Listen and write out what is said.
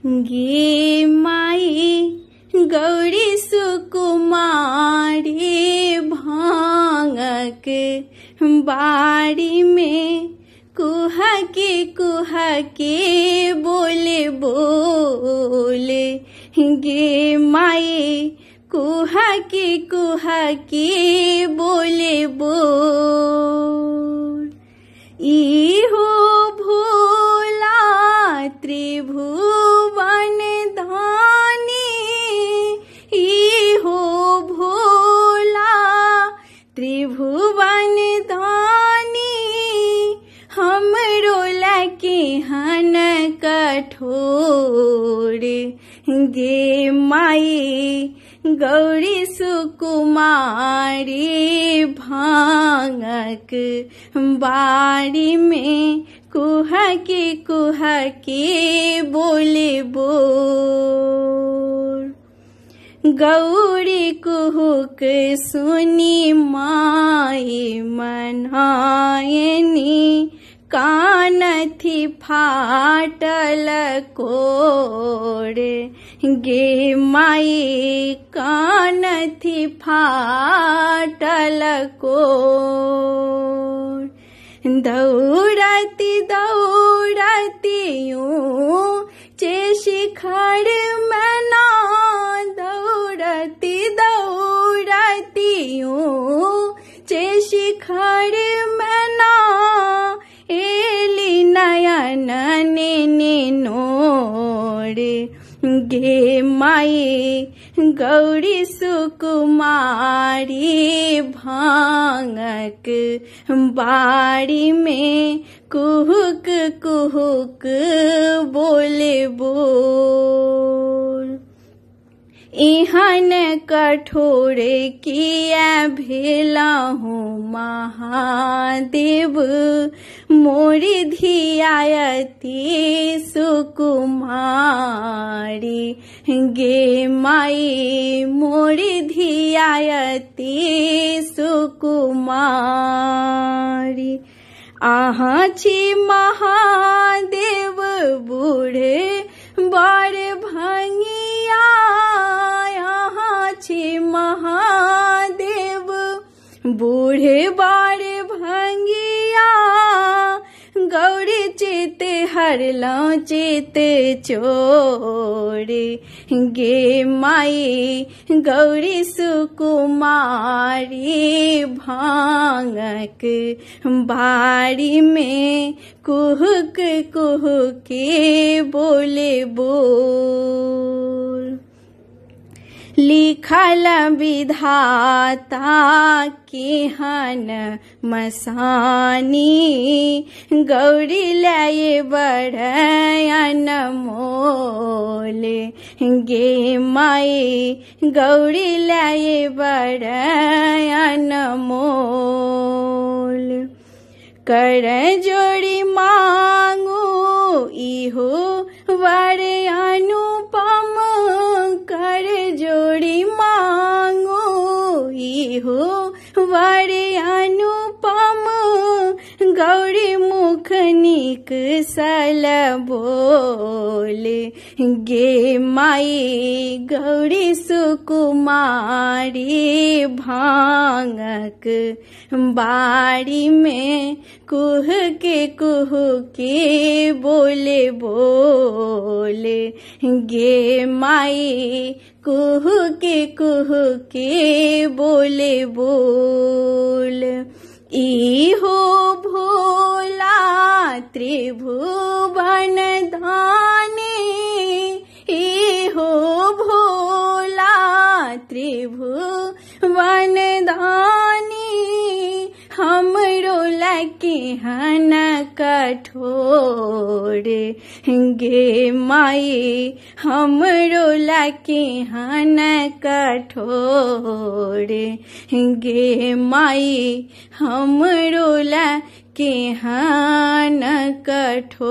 गे माई गौरी सुकुमारी भांगक बाड़ी में कुहके बोले बोले गे माई कुहके बोले बोल इहो भोला त्रिभुवन धानी इहो भोला त्रिभुवन धानी हमरो लके हन कठोर गे माई गौरी सुकुमारी भांगक बाड़ी में कुहके बोले बोल गौरी कुहुक सुनी माई मनायनी कान थी फाटल कोड़ गे माई कान थी फाटल कोड़ दौड़ती दौड़ती यूं चे शिखर मना दौड़ती दौड़ती यूं चे शिखर मना एली नयन ने नोड़े गे माई गौरी सुकुमारी भांगक बाड़ी में कुहुक बोले बोल इहन कठोर किया भेला हूँ महादेव मोरी धियायती सुकुमारी गे माई मोरी धियायती सुकुमारी आहा छी महादेव बूढ़े बड़ भंगिया यहाँ छी महादेव बूढ़े बड़ भंगिया गौरी चित हरलो चित चोरे गे माई गौरी सुकुमारी भांगक बाड़ी में कुहुके बोले बोल लिखल विधाता केहन मसानी गौरी लय बड़यन मोले गे माई गौरी लय बड़यन मोल कर जोड़ी मांगो इहो वर अनुपम कर जोड़ी मांगो इहो वर अनुपम गौरी मुख निक सल बोले गे माई गौरी सुकुमारी भांगक बाड़ी में कुहुके बोले बोले गे माई कुहुके बोले बोल इहो भोला त्रिभुवन धानी इहो भोला त्रिभुवन धानी हमरो लके हन कठोर गे माई हमरो लके हन कठोर गे माई हमरो लके हन कठोर।